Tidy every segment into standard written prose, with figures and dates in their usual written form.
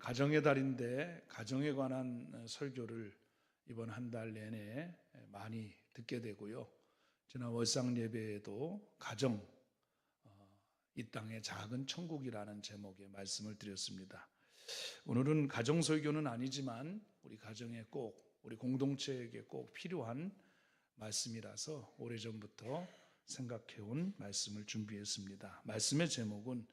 가정의 달인데 가정에 관한 설교를 이번 한 달 내내 많이 듣게 되고요. 지난 월상 예배에도 가정, 이 땅의 작은 천국이라는 제목의 말씀을 드렸습니다. 오늘은 가정 설교는 아니지만 우리 가정에 꼭, 우리 공동체에게 꼭 필요한 말씀이라서 오래전부터 생각해온 말씀을 준비했습니다. 말씀의 제목은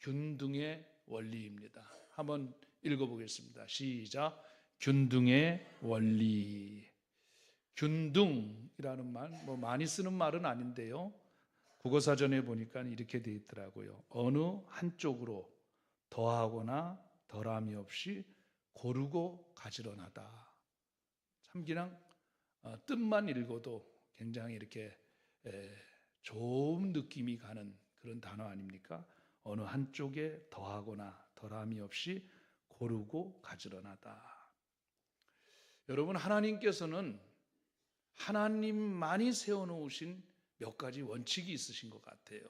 균등의 원리입니다. 한번 읽어보겠습니다. 시작. 균등의 원리. 균등이라는 말, 많이 쓰는 말은 아닌데요. 국어사전에 보니까 이렇게 돼 있더라고요. 어느 한쪽으로 더하거나 덜함이 없이 고르고 가지런하다. 참 그냥 뜻만 읽어도 굉장히 이렇게 좋은 느낌이 가는 그런 단어 아닙니까? 어느 한쪽에 더하거나 덜함이 없이 고르고 가지런하다. 여러분, 하나님께서는 하나님만이 세워놓으신 몇 가지 원칙이 있으신 것 같아요.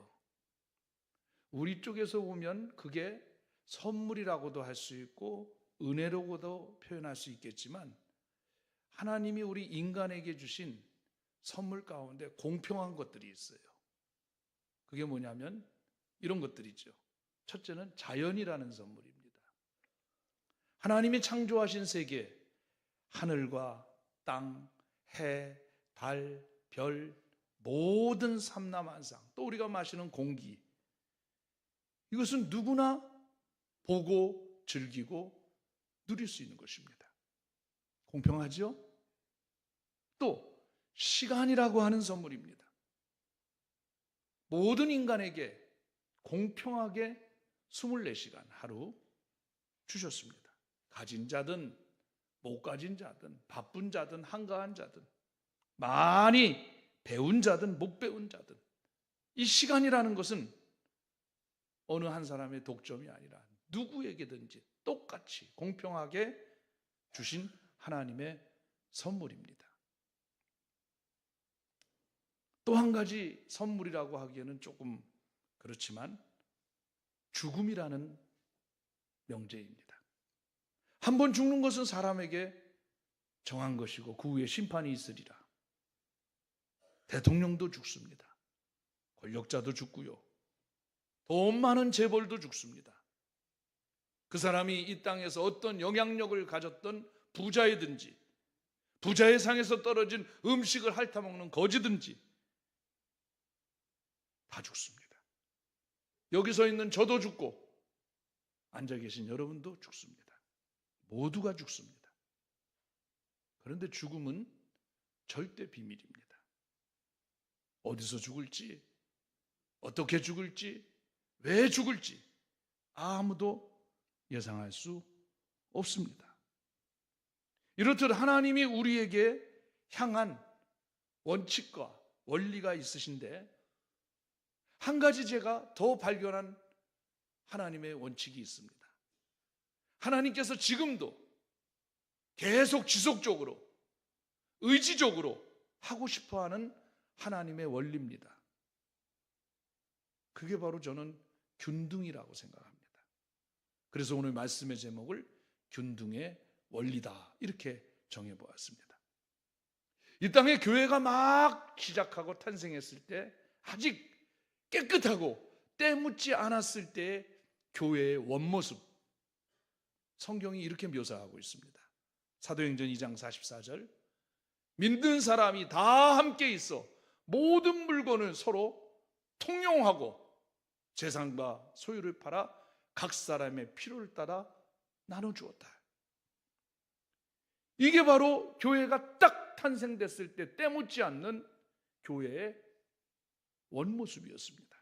우리 쪽에서 보면 그게 선물이라고도 할 수 있고 은혜로고도 표현할 수 있겠지만, 하나님이 우리 인간에게 주신 선물 가운데 공평한 것들이 있어요. 그게 뭐냐면 이런 것들이죠. 첫째는 자연이라는 선물입니다. 하나님이 창조하신 세계, 하늘과 땅, 해, 달, 별, 모든 삼라만상, 또 우리가 마시는 공기, 이것은 누구나 보고 즐기고 누릴 수 있는 것입니다. 공평하죠? 또 시간이라고 하는 선물입니다. 모든 인간에게 공평하게 24시간 하루 주셨습니다. 가진 자든 못 가진 자든 바쁜 자든 한가한 자든 많이 배운 자든 못 배운 자든 이 시간이라는 것은 어느 한 사람의 독점이 아니라 누구에게든지 똑같이 공평하게 주신 하나님의 선물입니다. 또 한 가지 선물이라고 하기에는 조금 그렇지만 죽음이라는 명제입니다. 한 번 죽는 것은 사람에게 정한 것이고 그 후에 심판이 있으리라. 대통령도 죽습니다. 권력자도 죽고요. 돈 많은 재벌도 죽습니다. 그 사람이 이 땅에서 어떤 영향력을 가졌던 부자이든지 부자의 상에서 떨어진 음식을 핥아먹는 거지든지 다 죽습니다. 여기 서 있는 저도 죽고 앉아 계신 여러분도 죽습니다. 모두가 죽습니다. 그런데 죽음은 절대 비밀입니다. 어디서 죽을지, 어떻게 죽을지, 왜 죽을지 아무도 예상할 수 없습니다. 이렇듯 하나님이 우리에게 향한 원칙과 원리가 있으신데, 한 가지 제가 더 발견한 하나님의 원칙이 있습니다. 하나님께서 지금도 계속 지속적으로 의지적으로 하고 싶어하는 하나님의 원리입니다. 그게 바로 저는 균등이라고 생각합니다. 그래서 오늘 말씀의 제목을 균등의 원리다 이렇게 정해보았습니다. 이 땅에 교회가 막 시작하고 탄생했을 때 아직 깨끗하고 때묻지 않았을 때의 교회의 원모습, 성경이 이렇게 묘사하고 있습니다. 사도행전 2장 44절, 믿는 사람이 다 함께 있어 모든 물건을 서로 통용하고 재산과 소유를 팔아 각 사람의 필요를 따라 나눠주었다. 이게 바로 교회가 딱 탄생됐을 때 때묻지 않는 교회의 원모습이었습니다.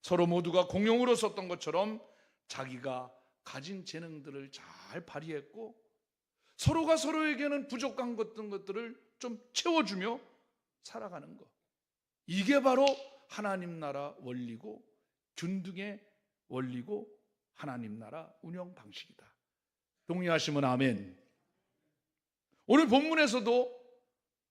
서로 모두가 공용으로 썼던 것처럼 자기가 가진 재능들을 잘 발휘했고 서로가 서로에게는 부족한 것들을 좀 채워주며 살아가는 것, 이게 바로 하나님 나라 원리고 균등의 원리고 하나님 나라 운영 방식이다. 동의하시면 아멘. 오늘 본문에서도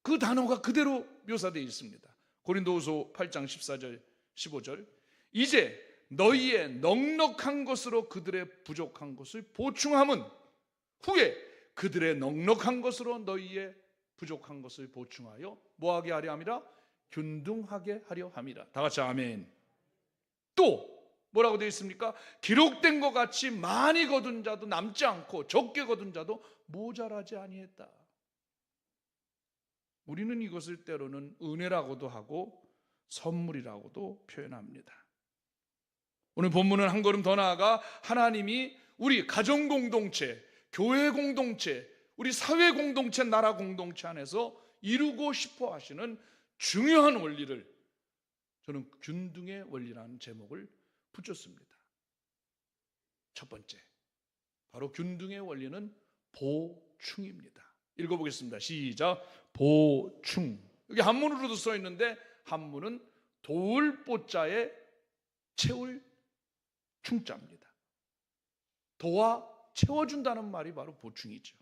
그 단어가 그대로 묘사되어 있습니다. 고린도후서 8장 14절 15절, 이제 너희의 넉넉한 것으로 그들의 부족한 것을 보충함은 후에 그들의 넉넉한 것으로 너희의 부족한 것을 보충하여 뭐하게 하려 함이라? 균등하게 하려 함이라. 다 같이 아멘. 또 뭐라고 되어 있습니까? 기록된 것 같이 많이 거둔 자도 남지 않고 적게 거둔 자도 모자라지 아니했다. 우리는 이것을 때로는 은혜라고도 하고 선물이라고도 표현합니다. 오늘 본문은 한 걸음 더 나아가 하나님이 우리 가정 공동체, 교회 공동체, 우리 사회 공동체, 나라 공동체 안에서 이루고 싶어 하시는 중요한 원리를 저는 균등의 원리라는 제목을 붙였습니다. 첫 번째, 바로 균등의 원리는 보충입니다. 읽어보겠습니다. 시작. 보충. 여기 한문으로도 써 있는데 한문은 도울 보자에 채울 충자입니다. 도와 채워준다는 말이 바로 보충이죠.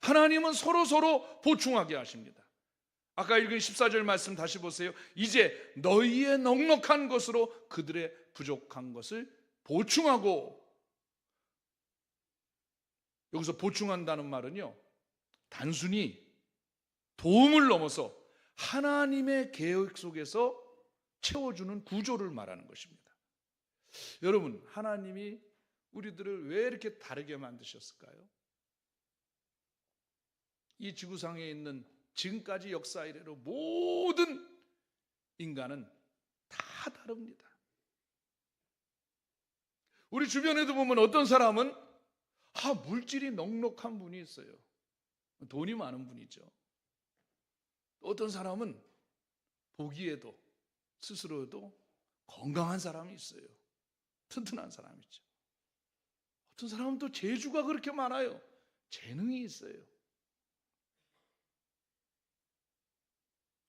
하나님은 서로 보충하게 하십니다. 아까 읽은 14절 말씀 다시 보세요. 이제 너희의 넉넉한 것으로 그들의 부족한 것을 보충하고, 여기서 보충한다는 말은요, 단순히 도움을 넘어서 하나님의 계획 속에서 채워주는 구조를 말하는 것입니다. 여러분, 하나님이 우리들을 왜 이렇게 다르게 만드셨을까요? 이 지구상에 있는 지금까지 역사 이래로 모든 인간은 다 다릅니다. 우리 주변에도 보면 어떤 사람은 물질이 넉넉한 분이 있어요. 돈이 많은 분이죠. 어떤 사람은 보기에도 스스로도 건강한 사람이 있어요. 튼튼한 사람이 있죠. 어떤 사람은 또 재주가 그렇게 많아요. 재능이 있어요.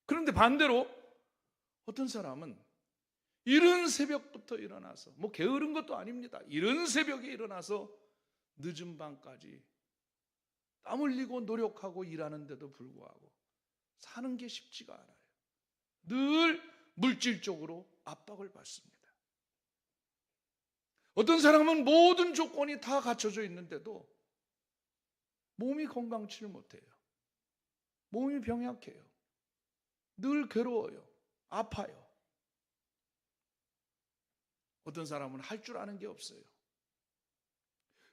그런데 반대로 어떤 사람은 이른 새벽부터 일어나서, 게으른 것도 아닙니다. 이른 새벽에 일어나서 늦은 밤까지 땀 흘리고 노력하고 일하는데도 불구하고 사는 게 쉽지가 않아요. 늘 물질적으로 압박을 받습니다. 어떤 사람은 모든 조건이 다 갖춰져 있는데도 몸이 건강치를 못해요. 몸이 병약해요. 늘 괴로워요. 아파요. 어떤 사람은 할 줄 아는 게 없어요.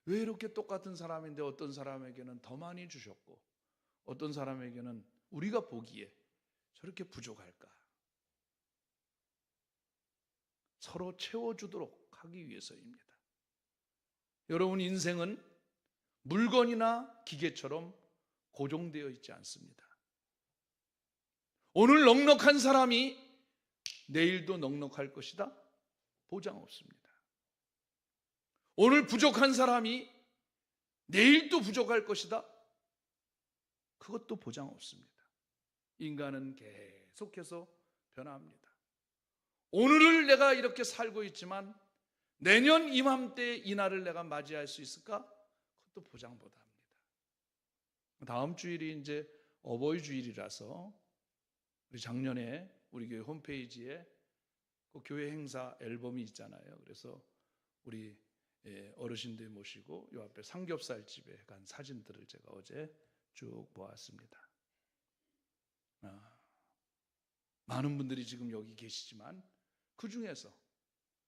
왜 이렇게 똑같은 사람인데 어떤 사람에게는 더 많이 주셨고 어떤 사람에게는 우리가 보기에 저렇게 부족할까? 서로 채워주도록 하기 위해서입니다. 여러분, 인생은 물건이나 기계처럼 고정되어 있지 않습니다. 오늘 넉넉한 사람이 내일도 넉넉할 것이다? 보장 없습니다. 오늘 부족한 사람이 내일도 부족할 것이다? 그것도 보장 없습니다. 인간은 계속해서 변합니다. 오늘을 내가 이렇게 살고 있지만 내년 이맘때 이 날을 내가 맞이할 수 있을까? 그것도 보장 못합니다. 다음 주일이 이제 어버이 주일이라서 우리 작년에 우리 교회 홈페이지에 그 교회 행사 앨범이 있잖아요. 그래서 우리 어르신들 모시고 이 앞에 삼겹살 집에 간 사진들을 제가 어제 쭉 보았습니다. 많은 분들이 지금 여기 계시지만 그 중에서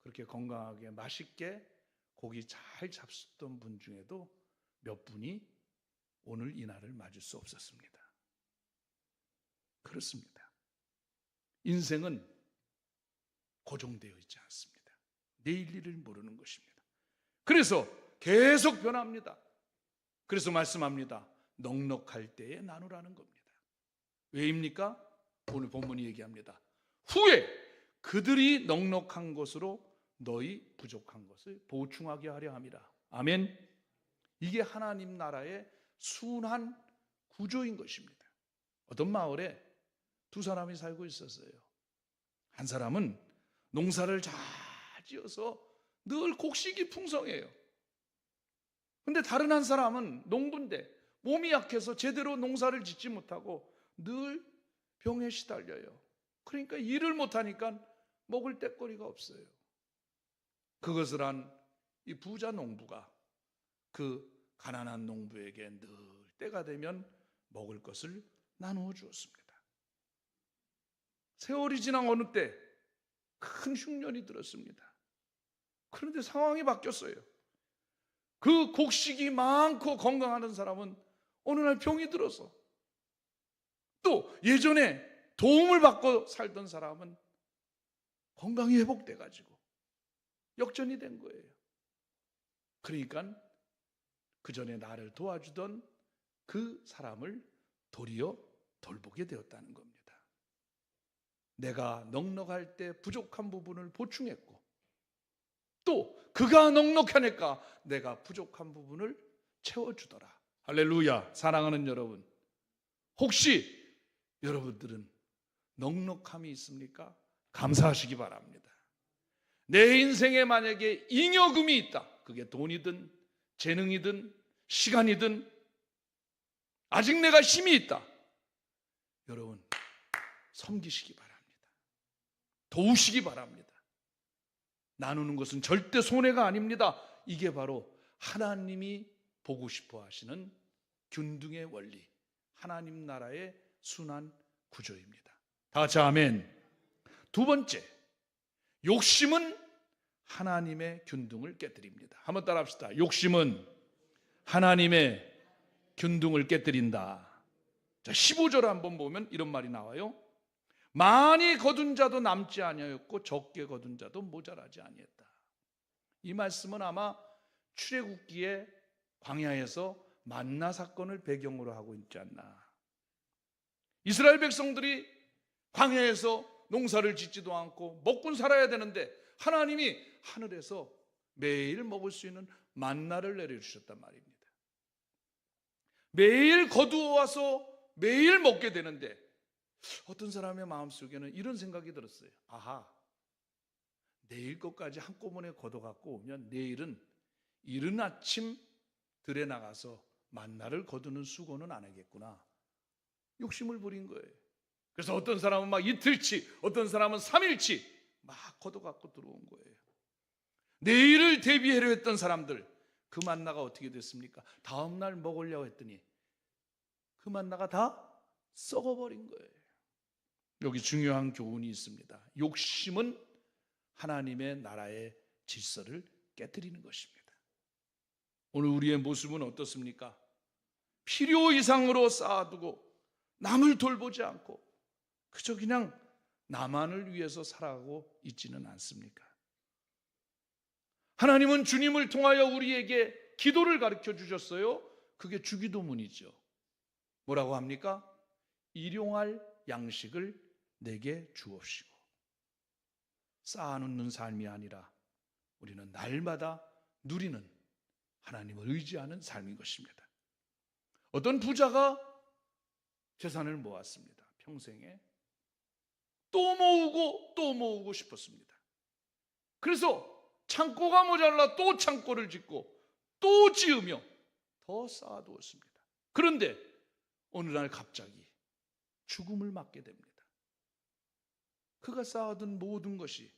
그렇게 건강하게 맛있게 고기 잘 잡수던 분 중에도 몇 분이 오늘 이 날을 맞을 수 없었습니다. 그렇습니다. 인생은 고정되어 있지 않습니다. 내일 일을 모르는 것입니다. 그래서 계속 변합니다. 그래서 말씀합니다. 넉넉할 때에 나누라는 겁니다. 왜입니까? 오늘 본문이 얘기합니다. 후에 그들이 넉넉한 것으로 너희 부족한 것을 보충하게 하려 함이라. 아멘. 이게 하나님 나라의 순한 구조인 것입니다. 어떤 마을에 두 사람이 살고 있었어요. 한 사람은 농사를 잘 지어서 늘 곡식이 풍성해요. 근데 다른 한 사람은 농부인데 몸이 약해서 제대로 농사를 짓지 못하고 늘 병에 시달려요. 그러니까 일을 못하니까 먹을 데거리가 없어요. 그것을 한 이 부자 농부가 그 가난한 농부에게 늘 때가 되면 먹을 것을 나누어 주었습니다. 세월이 지난 어느 때 큰 흉년이 들었습니다. 그런데 상황이 바뀌었어요. 그 곡식이 많고 건강하던 사람은 어느 날 병이 들어서, 또 예전에 도움을 받고 살던 사람은 건강이 회복돼 가지고 역전이 된 거예요. 그러니까 그 전에 나를 도와주던 그 사람을 도리어 돌보게 되었다는 겁니다. 내가 넉넉할 때 부족한 부분을 보충했고, 또 그가 넉넉하니까 내가 부족한 부분을 채워주더라. 할렐루야. 사랑하는 여러분, 혹시 여러분들은 넉넉함이 있습니까? 감사하시기 바랍니다. 내 인생에 만약에 잉여금이 있다, 그게 돈이든 재능이든 시간이든, 아직 내가 힘이 있다, 여러분 섬기시기 바랍니다. 도우시기 바랍니다. 나누는 것은 절대 손해가 아닙니다. 이게 바로 하나님이 보고 싶어 하시는 균등의 원리, 하나님 나라의 순환 구조입니다. 다 같이 아멘. 두 번째, 욕심은 하나님의 균등을 깨뜨립니다. 한번 따라 합시다. 욕심은 하나님의 균등을 깨뜨린다. 자, 15절 한번 보면 이런 말이 나와요. 많이 거둔 자도 남지 아니하였고 적게 거둔 자도 모자라지 아니했다. 이 말씀은 아마 출애굽기에 광야에서 만나 사건을 배경으로 하고 있지 않나. 이스라엘 백성들이 광야에서 농사를 짓지도 않고 먹고 살아야 되는데 하나님이 하늘에서 매일 먹을 수 있는 만나를 내려주셨단 말입니다. 매일 거두어 와서 매일 먹게 되는데 어떤 사람의 마음속에는 이런 생각이 들었어요. 아하, 내일 것까지 한꺼번에 걷어갖고 오면 내일은 이른 아침 들에 나가서 만나를 거두는 수고는 안 하겠구나. 욕심을 부린 거예요. 그래서 어떤 사람은 막 이틀치, 어떤 사람은 3일치 막 걷어갖고 들어온 거예요. 내일을 대비하려 했던 사람들, 그 만나가 어떻게 됐습니까? 다음날 먹으려고 했더니 그 만나가 다 썩어버린 거예요. 여기 중요한 교훈이 있습니다. 욕심은 하나님의 나라의 질서를 깨뜨리는 것입니다. 오늘 우리의 모습은 어떻습니까? 필요 이상으로 쌓아두고 남을 돌보지 않고 그저 그냥 나만을 위해서 살아가고 있지는 않습니까? 하나님은 주님을 통하여 우리에게 기도를 가르쳐 주셨어요. 그게 주기도문이죠. 뭐라고 합니까? 일용할 양식을 내게 주옵시고. 쌓아놓는 삶이 아니라 우리는 날마다 누리는 하나님을 의지하는 삶인 것입니다. 어떤 부자가 재산을 모았습니다. 평생에 또 모으고 또 모으고 싶었습니다. 그래서 창고가 모자라 또 창고를 짓고 또 지으며 더 쌓아두었습니다. 그런데 어느 날 갑자기 죽음을 맞게 됩니다. 그가 쌓아둔 모든 것이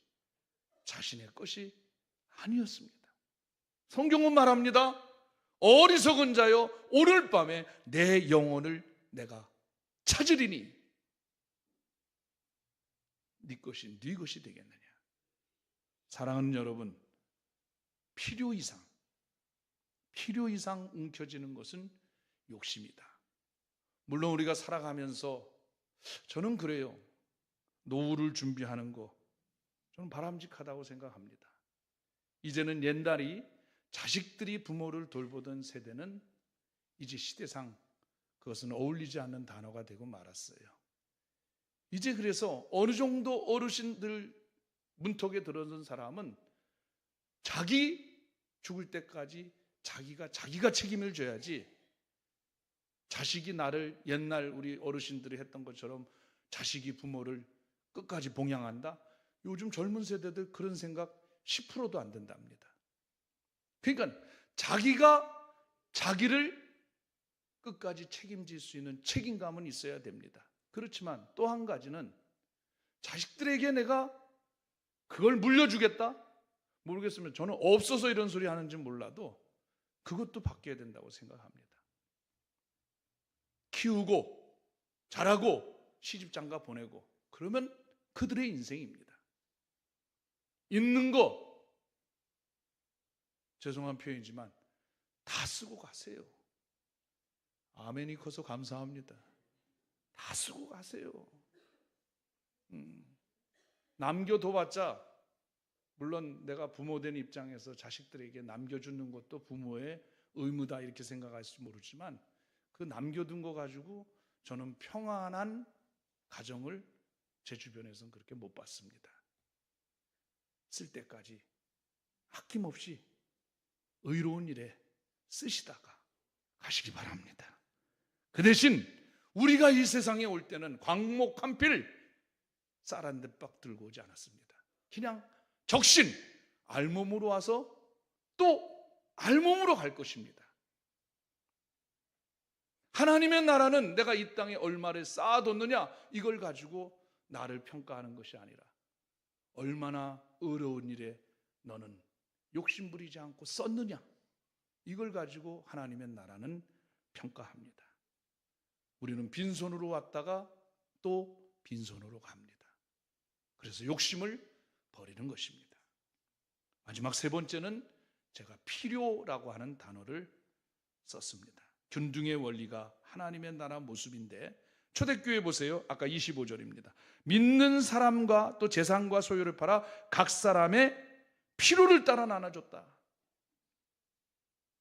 자신의 것이 아니었습니다. 성경은 말합니다. 어리석은 자여, 오늘 밤에 내 영혼을 내가 찾으리니 네 것이 네 것이 되겠느냐. 사랑하는 여러분, 필요 이상 움켜쥐는 것은 욕심이다. 물론 우리가 살아가면서 저는 그래요. 노후를 준비하는 거 저는 바람직하다고 생각합니다. 이제는 옛날이 자식들이 부모를 돌보던 세대는 이제 시대상 그것은 어울리지 않는 단어가 되고 말았어요. 이제 그래서 어느 정도 어르신들 문턱에 들어선 사람은 자기 죽을 때까지 자기가 책임을 져야지, 자식이 나를 옛날 우리 어르신들이 했던 것처럼 자식이 부모를 끝까지 봉양한다? 요즘 젊은 세대들 그런 생각 10%도 안 된답니다. 그러니까 자기가 자기를 끝까지 책임질 수 있는 책임감은 있어야 됩니다. 그렇지만 또 한 가지는 자식들에게 내가 그걸 물려주겠다, 모르겠으면 저는 없어서 이런 소리 하는지 몰라도 그것도 바뀌어야 된다고 생각합니다. 키우고 잘하고 시집장가 보내고 그러면 그들의 인생입니다. 있는 거 죄송한 표현이지만 다 쓰고 가세요. 아멘이 커서 감사합니다. 다 쓰고 가세요. 남겨둬봤자 물론 내가 부모 된 입장에서 자식들에게 남겨주는 것도 부모의 의무다 이렇게 생각할지 모르지만 그 남겨둔 거 가지고 저는 평안한 가정을 제 주변에서는 그렇게 못 봤습니다. 쓸 때까지 아낌없이 의로운 일에 쓰시다가 가시기 바랍니다. 그 대신 우리가 이 세상에 올 때는 광목 한 필 쌀 한 대박 들고 오지 않았습니다. 그냥 적신 알몸으로 와서 또 알몸으로 갈 것입니다. 하나님의 나라는 내가 이 땅에 얼마를 쌓아뒀느냐 이걸 가지고 나를 평가하는 것이 아니라 얼마나 어려운 일에 너는 욕심 부리지 않고 썼느냐 이걸 가지고 하나님의 나라는 평가합니다. 우리는 빈손으로 왔다가 또 빈손으로 갑니다. 그래서 욕심을 버리는 것입니다. 마지막 세 번째는 제가 필요라고 하는 단어를 썼습니다. 균등의 원리가 하나님의 나라 모습인데 초대교회 보세요. 아까 25절입니다. 믿는 사람과 또 재산과 소유를 팔아 각 사람의 필요를 따라 나눠줬다.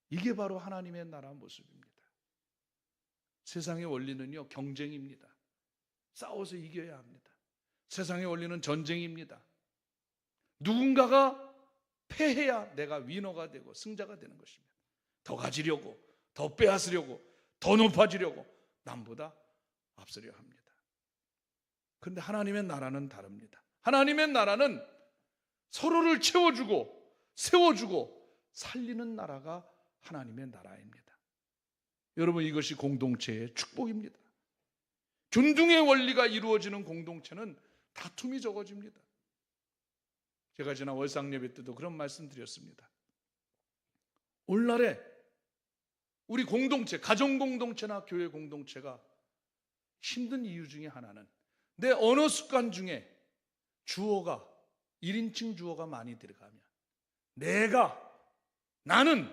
이게 바로 하나님의 나라 모습입니다. 세상의 원리는요, 경쟁입니다. 싸워서 이겨야 합니다. 세상의 원리는 전쟁입니다. 누군가가 패해야 내가 위너가 되고 승자가 되는 것입니다. 더 가지려고, 더 빼앗으려고, 더 높아지려고 남보다 앞서려 합니다. 그런데 하나님의 나라는 다릅니다. 하나님의 나라는 서로를 채워주고 세워주고 살리는 나라가 하나님의 나라입니다. 여러분, 이것이 공동체의 축복입니다. 균등의 원리가 이루어지는 공동체는 다툼이 적어집니다. 제가 지난 월상 예배 때도 그런 말씀 드렸습니다. 오늘날에 우리 공동체, 가정 공동체나 교회 공동체가 힘든 이유 중에 하나는 내 언어 습관 중에 주어가 1인칭 주어가 많이 들어가면 내가, 나는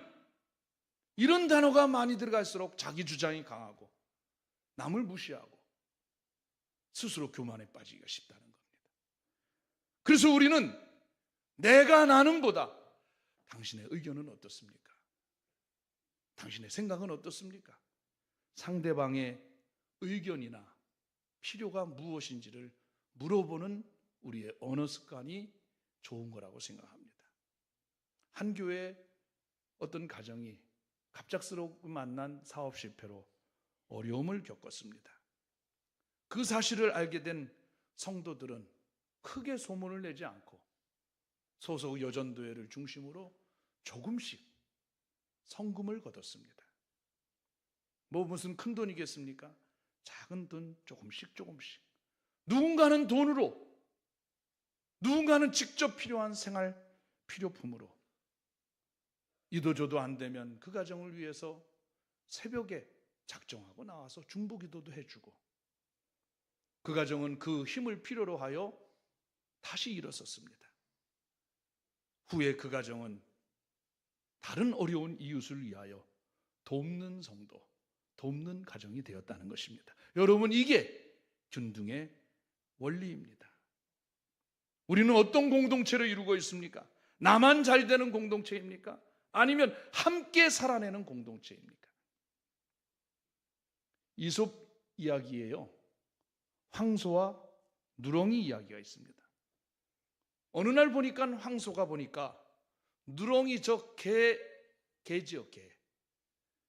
이런 단어가 많이 들어갈수록 자기 주장이 강하고 남을 무시하고 스스로 교만에 빠지기가 쉽다는 겁니다. 그래서 우리는 내가 나는보다 당신의 의견은 어떻습니까? 당신의 생각은 어떻습니까? 상대방의 의견이나 필요가 무엇인지를 물어보는 우리의 언어 습관이 좋은 거라고 생각합니다. 한 교회의 어떤 가정이 갑작스럽게 만난 사업 실패로 어려움을 겪었습니다. 그 사실을 알게 된 성도들은 크게 소문을 내지 않고 소속 여전도회를 중심으로 조금씩 성금을 거뒀습니다. 무슨 큰 돈이겠습니까? 작은 돈 조금씩. 누군가는 돈으로, 누군가는 직접 필요한 생활 필요품으로, 이도저도 안 되면 그 가정을 위해서 새벽에 작정하고 나와서 중보기도도 해주고, 그 가정은 그 힘을 필요로 하여 다시 일어섰습니다. 후에 그 가정은 다른 어려운 이웃을 위하여 돕는 성도, 돕는 가정이 되었다는 것입니다. 여러분, 이게 균등의 원리입니다. 우리는 어떤 공동체를 이루고 있습니까? 나만 잘 되는 공동체입니까? 아니면 함께 살아내는 공동체입니까? 이솝 이야기예요. 황소와 누렁이 이야기가 있습니다. 어느 날 보니까 황소가 보니까 누렁이 저 개지요, 개.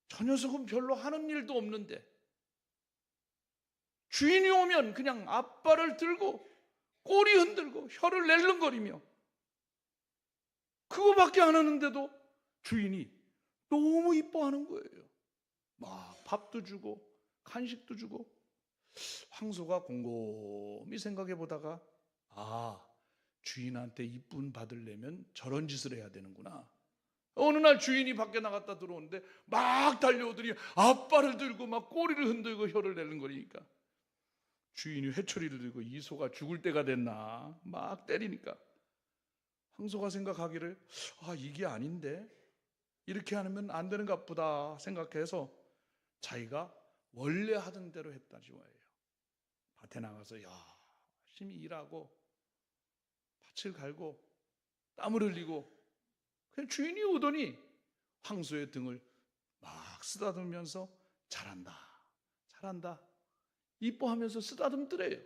저 녀석은 별로 하는 일도 없는데 주인이 오면 그냥 앞발을 들고 꼬리 흔들고 혀를 낼름거리며 그거밖에 안 하는데도 주인이 너무 이뻐하는 거예요. 막 밥도 주고 간식도 주고. 황소가 곰곰이 생각해 보다가 주인한테 이쁨 받으려면 저런 짓을 해야 되는구나. 어느 날 주인이 밖에 나갔다 들어오는데 막 달려오더니 앞발을 들고 막 꼬리를 흔들고 혀를 내는 거니까 주인이 회초리를 들고 이 소가 죽을 때가 됐나 막 때리니까 황소가 생각하기를 이게 아닌데 이렇게 하면 안 되는 것 보다 생각해서 자기가 원래 하던 대로 했다지 뭐예요. 밭에 나가서 열심히 일하고 밭을 갈고 땀을 흘리고 그냥 주인이 오더니 황소의 등을 막 쓰다듬으면서 잘한다 잘한다 이뻐하면서 쓰다듬더래요.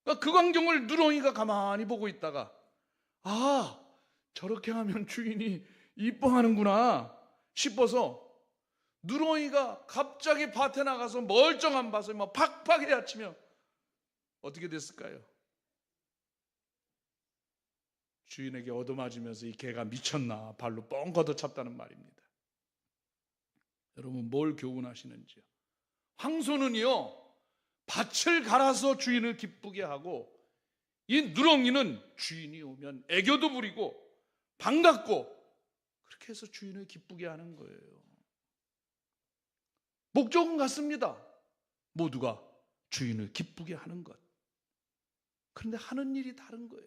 그러니까 그 광경을 누렁이가 가만히 보고 있다가 저렇게 하면 주인이 이뻐하는구나 싶어서 누렁이가 갑자기 밭에 나가서 멀쩡한 밭을 막 팍팍 헤엄치며 어떻게 됐을까요? 주인에게 얻어맞으면서 이 개가 미쳤나 발로 뻥 걷어찼다는 말입니다. 여러분 뭘 교훈하시는지요? 황소는요 밭을 갈아서 주인을 기쁘게 하고 이 누렁이는 주인이 오면 애교도 부리고 반갑고 그렇게 해서 주인을 기쁘게 하는 거예요. 목적은 같습니다. 모두가 주인을 기쁘게 하는 것. 그런데 하는 일이 다른 거예요.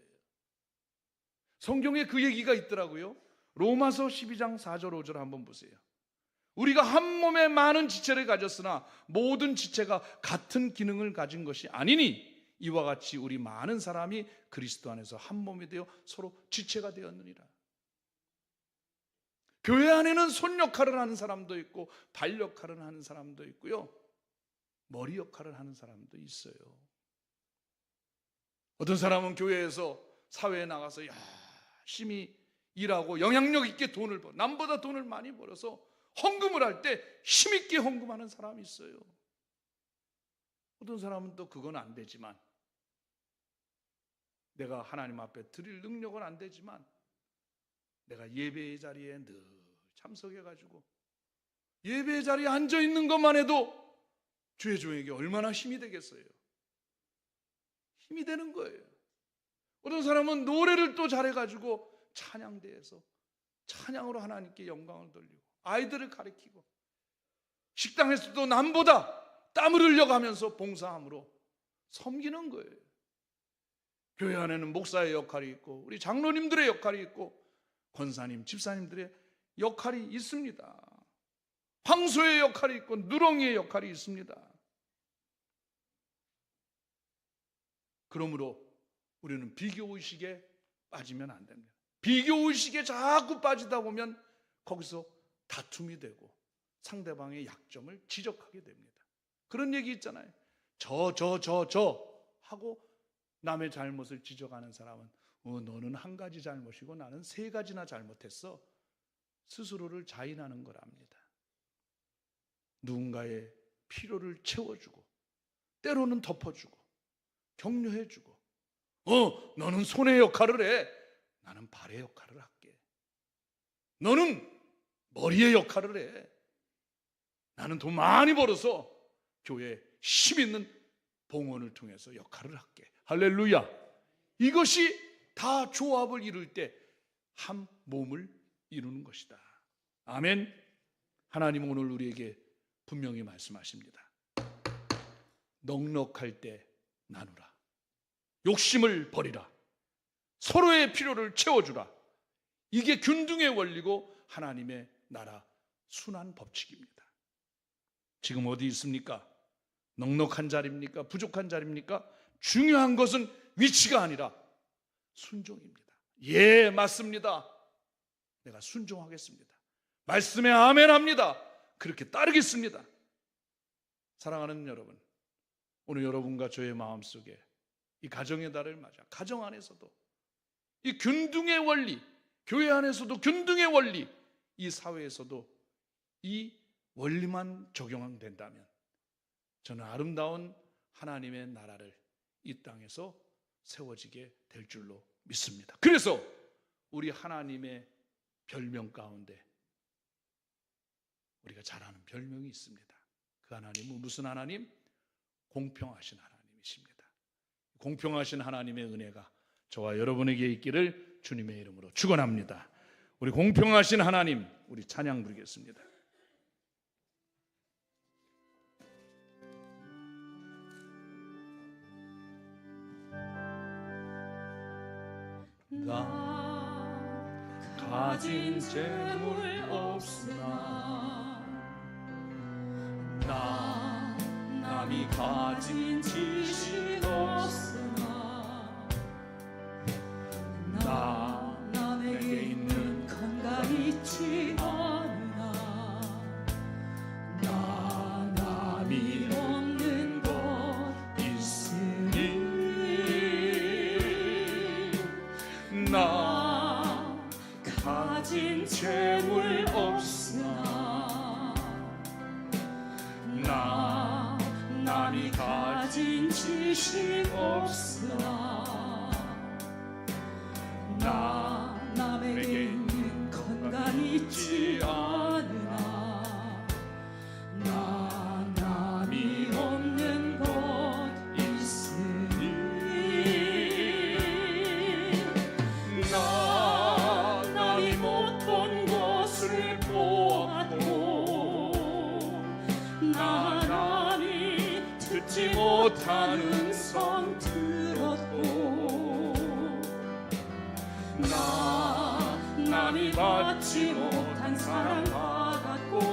성경에 그 얘기가 있더라고요. 로마서 12장 4절 5절 한번 보세요. 우리가 한 몸에 많은 지체를 가졌으나 모든 지체가 같은 기능을 가진 것이 아니니 이와 같이 우리 많은 사람이 그리스도 안에서 한 몸이 되어 서로 지체가 되었느니라. 교회 안에는 손 역할을 하는 사람도 있고 발 역할을 하는 사람도 있고요. 머리 역할을 하는 사람도 있어요. 어떤 사람은 교회에서 사회에 나가서 열심히 일하고 영향력 있게 돈을 벌어 남보다 돈을 많이 벌어서 헌금을 할 때 힘있게 헌금하는 사람이 있어요. 어떤 사람은 또 그건 안 되지만 내가 하나님 앞에 드릴 능력은 안 되지만 내가 예배의 자리에 늘 참석해가지고 예배의 자리에 앉아있는 것만 해도 주의 종에게 얼마나 힘이 되겠어요. 힘이 되는 거예요. 어떤 사람은 노래를 또 잘해가지고 찬양대에서 찬양으로 하나님께 영광을 돌리고 아이들을 가르치고 식당에서도 남보다 땀을 흘려가면서 봉사함으로 섬기는 거예요. 교회 안에는 목사의 역할이 있고 우리 장로님들의 역할이 있고 권사님, 집사님들의 역할이 있습니다. 황소의 역할이 있고 누렁이의 역할이 있습니다. 그러므로 우리는 비교의식에 빠지면 안 됩니다. 비교의식에 자꾸 빠지다 보면 거기서 다툼이 되고 상대방의 약점을 지적하게 됩니다. 그런 얘기 있잖아요. 저 하고 남의 잘못을 지적하는 사람은 너는 한 가지 잘못이고 나는 세 가지나 잘못했어. 스스로를 자인하는 거랍니다. 누군가의 필요를 채워주고 때로는 덮어주고 격려해주고 너는 손의 역할을 해. 나는 발의 역할을 할게. 너는 머리의 역할을 해. 나는 돈 많이 벌어서 교회에 힘 있는 봉헌을 통해서 역할을 할게. 할렐루야. 이것이 다 조합을 이룰 때 한 몸을 이루는 것이다. 아멘. 하나님은 오늘 우리에게 분명히 말씀하십니다. 넉넉할 때 나누라. 욕심을 버리라. 서로의 필요를 채워주라. 이게 균등의 원리고 하나님의 나라 순환 법칙입니다. 지금 어디 있습니까? 넉넉한 자리입니까? 부족한 자리입니까? 중요한 것은 위치가 아니라 순종입니다. 예, 맞습니다. 내가 순종하겠습니다. 말씀에 아멘합니다. 그렇게 따르겠습니다. 사랑하는 여러분, 오늘 여러분과 저의 마음속에 이 가정의 달을 맞아 가정 안에서도 이 균등의 원리, 교회 안에서도 균등의 원리, 이 사회에서도 이 원리만 적용된다면 저는 아름다운 하나님의 나라를 이 땅에서 세워지게 될 줄로 믿습니다. 그래서 우리 하나님의 별명 가운데 우리가 잘 아는 별명이 있습니다. 그 하나님은 무슨 하나님? 공평하신 하나님이십니다. 공평하신 하나님의 은혜가 저와 여러분에게 있기를 주님의 이름으로 축원합니다. 우리 공평하신 하나님, 우리 찬양 부르겠습니다. 나 가진 재물 없으나 나 남이 가진 지식 없으나 나 남에게 있는 건강이 있지 않으나 나 남이 없는 것 있으니 나 가진 재물 없으나 나 남이 가진 지식 없으나 나 남에게 있는 건강이 있지 않으나 나 남이 없는 것 있으니 나 남이 못 본 것을 보았고 나 남이 듣지 못한 음성 들었고 나 남이 받지 못한 사랑 받았고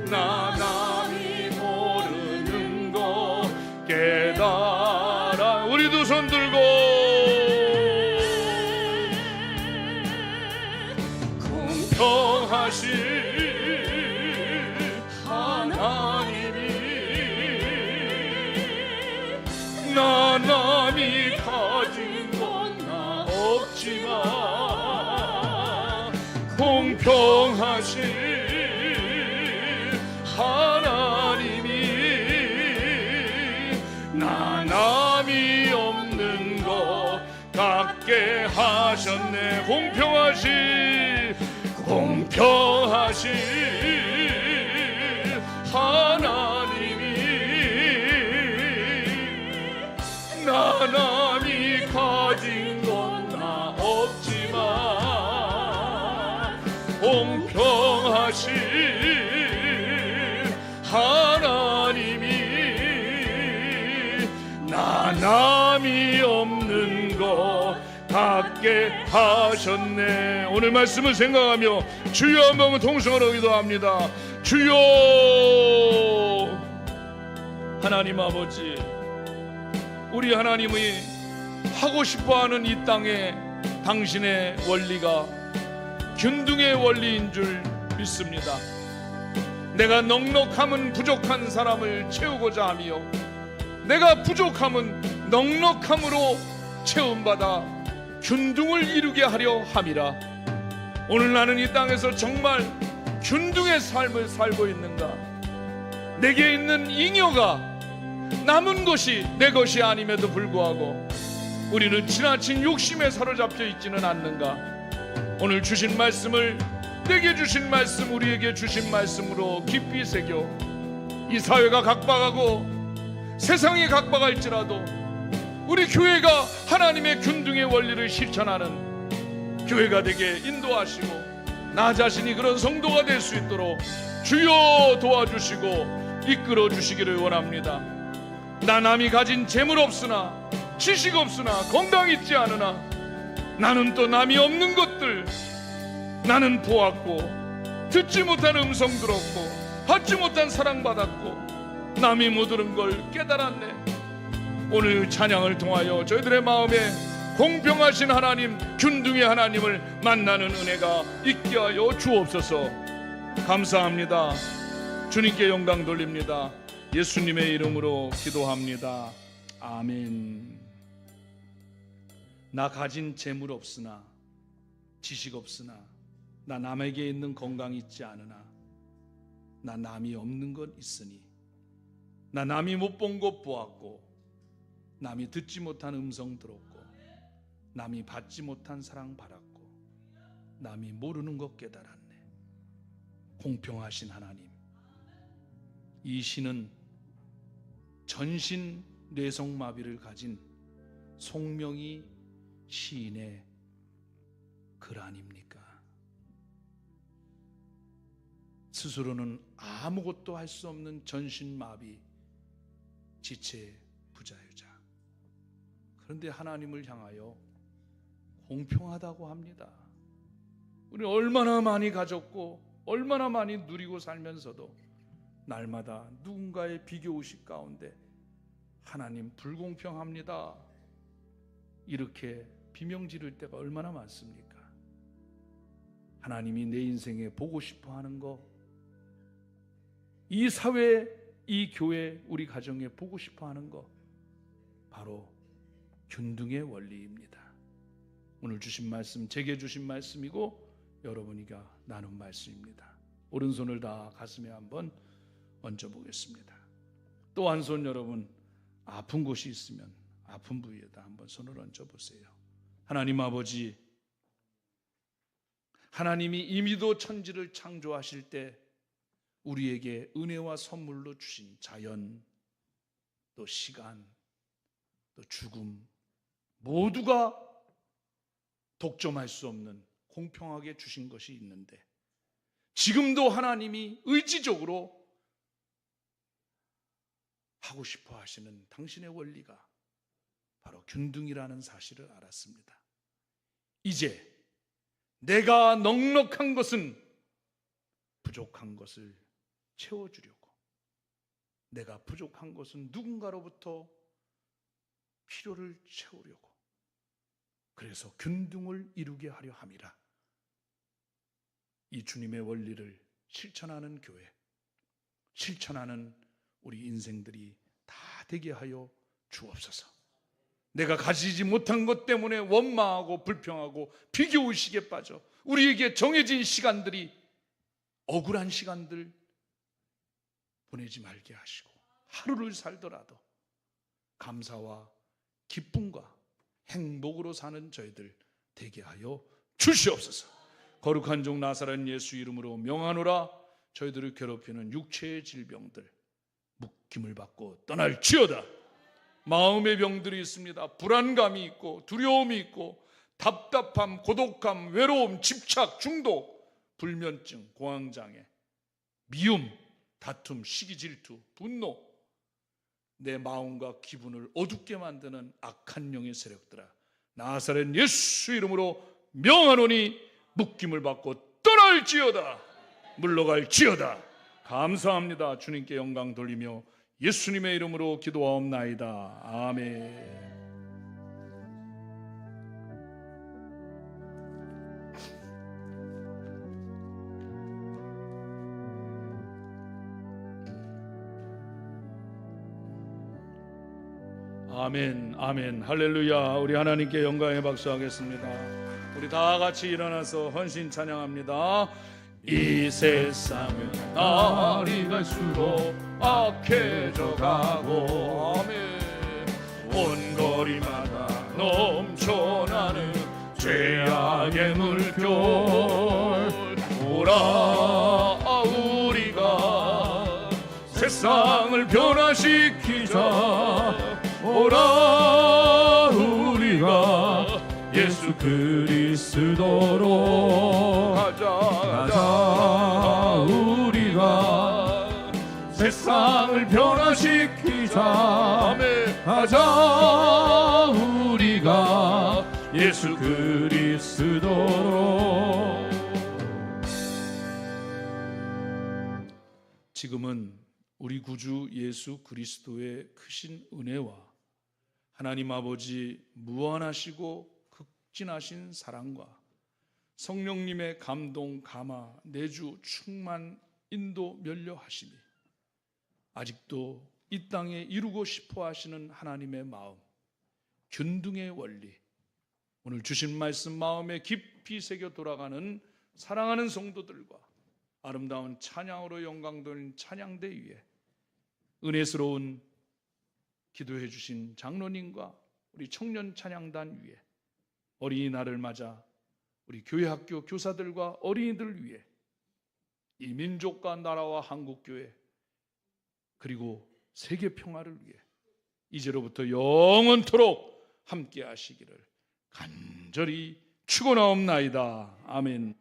나 남이 모르는 것 깨달아. 우리도 손 들고 공평하신 하나님이 나 남이 가진 건 나 없지만 공평하신 하나님이 나 남이 없는 것 같게 하셨네. 공평하신 하나님이 나 남이 가진 건 나 없지만 공평하신 하나님이 나 남이 없는 것 같게 하셨네. 오늘 말씀을 생각하며 주여 한번 통성으로 기도합니다. 주여 하나님 아버지, 우리 하나님이 하고 싶어하는 이 땅에 당신의 원리가 균등의 원리인 줄 믿습니다. 내가 넉넉함은 부족한 사람을 채우고자 하며 내가 부족함은 넉넉함으로 채움받아 균등을 이루게 하려 함이라. 오늘 나는 이 땅에서 정말 균등의 삶을 살고 있는가? 내게 있는 잉여가 남은 것이 내 것이 아님에도 불구하고 우리는 지나친 욕심에 사로잡혀 있지는 않는가? 오늘 주신 말씀을, 내게 주신 말씀, 우리에게 주신 말씀으로 깊이 새겨 이 사회가 각박하고 세상이 각박할지라도 우리 교회가 하나님의 균등의 원리를 실천하는 교회가 되게 인도하시고 나 자신이 그런 성도가 될 수 있도록 주여 도와주시고 이끌어 주시기를 원합니다. 나 남이 가진 재물 없으나 지식 없으나 건강 있지 않으나 나는 또 남이 없는 것들 나는 보았고 듣지 못한 음성 들었고 받지 못한 사랑 받았고 남이 못 들은 걸 깨달았네. 오늘 찬양을 통하여 저희들의 마음에 공평하신 하나님, 균등의 하나님을 만나는 은혜가 있게 하여 주옵소서. 감사합니다. 주님께 영광 돌립니다. 예수님의 이름으로 기도합니다. 아멘. 나 가진 재물 없으나 지식 없으나 나 남에게 있는 건강 있지 않으나 나 남이 없는 것 있으니 나 남이 못 본 것 보았고 남이 듣지 못한 음성 들었고 남이 받지 못한 사랑 받았고 남이 모르는 것 깨달았네. 공평하신 하나님, 이 시는 전신 뇌성마비를 가진 송명희 시인의 글 아닙니까? 스스로는 아무것도 할 수 없는 전신마비, 지체 부자유자. 그런데 하나님을 향하여 공평하다고 합니다. 우리 얼마나 많이 가졌고 얼마나 많이 누리고 살면서도 날마다 누군가의 비교의식 가운데 하나님 불공평합니다, 이렇게 비명 지를 때가 얼마나 많습니까? 하나님이 내 인생에 보고 싶어 하는 거, 이 사회, 이 교회, 우리 가정에 보고 싶어 하는 거, 바로 균등의 원리입니다. 오늘 주신 말씀, 제게 주신 말씀이고 여러분이가 나눈 말씀입니다. 오른손을 다 가슴에 한번 얹어 보겠습니다. 또 한 손, 여러분 아픈 곳이 있으면 아픈 부위에다 한번 손을 얹어 보세요. 하나님 아버지, 하나님이 이미도 천지를 창조하실 때 우리에게 은혜와 선물로 주신 자연, 또 시간, 또 죽음, 모두가 독점할 수 없는 공평하게 주신 것이 있는데, 지금도 하나님이 의지적으로 하고 싶어 하시는 당신의 원리가 바로 균등이라는 사실을 알았습니다. 이제 내가 넉넉한 것은 부족한 것을 채워주려고, 내가 부족한 것은 누군가로부터 필요를 채우려고, 그래서 균등을 이루게 하려 함이라. 이 주님의 원리를 실천하는 교회, 실천하는 우리 인생들이 다 되게 하여 주옵소서. 내가 가지지 못한 것 때문에 원망하고 불평하고 비교의식에 빠져 우리에게 정해진 시간들이 억울한 시간들 보내지 말게 하시고, 하루를 살더라도 감사와 기쁨과 행복으로 사는 저희들 되게 하여 주시옵소서. 거룩한 종 나사렛 예수 이름으로 명하노라. 저희들을 괴롭히는 육체의 질병들 묶임을 받고 떠날지어다. 마음의 병들이 있습니다. 불안감이 있고 두려움이 있고 답답함, 고독함, 외로움, 집착, 중독, 불면증, 공황장애, 미움, 다툼, 시기, 질투, 분노, 내 마음과 기분을 어둡게 만드는 악한 영의 세력들아, 나사렛 예수 이름으로 명하노니 묶임을 받고 떠날지어다. 물러갈지어다. 감사합니다. 주님께 영광 돌리며 예수님의 이름으로 기도하옵나이다. 아멘. 아멘, 아멘, 할렐루야. 우리 하나님께 영광의 박수하겠습니다. 우리 다 같이 일어나서 헌신 찬양합니다. 이 세상은 날이 갈수록 악해져 가고, 아멘, 온 거리마다 넘쳐나는 죄악의 물결. 오라 우리가 세상을 변화시키자. 오라 우리가 예수 그리스도로 가자. 우리가 세상을 변화시키자. 가자. 우리가 예수 그리스도로. 지금은 우리 구주 예수 그리스도의 크신 은혜와 하나님 아버지 무한하시고 극진하신 사랑과 성령님의 감동, 감화, 내주, 충만, 인도, 면려하심이 아직도 이 땅에 이루고 싶어 하시는 하나님의 마음, 균등의 원리, 오늘 주신 말씀 마음에 깊이 새겨 돌아가는 사랑하는 성도들과 아름다운 찬양으로 영광 돌린 찬양대 위에 은혜스러운 기도해 주신 장로님과 우리 청년 찬양단 위에 어린이날을 맞아 우리 교회학교 교사들과 어린이들 위해 이 민족과 나라와 한국교회 그리고 세계 평화를 위해 이제로부터 영원토록 함께 하시기를 간절히 축원하옵나이다. 아멘.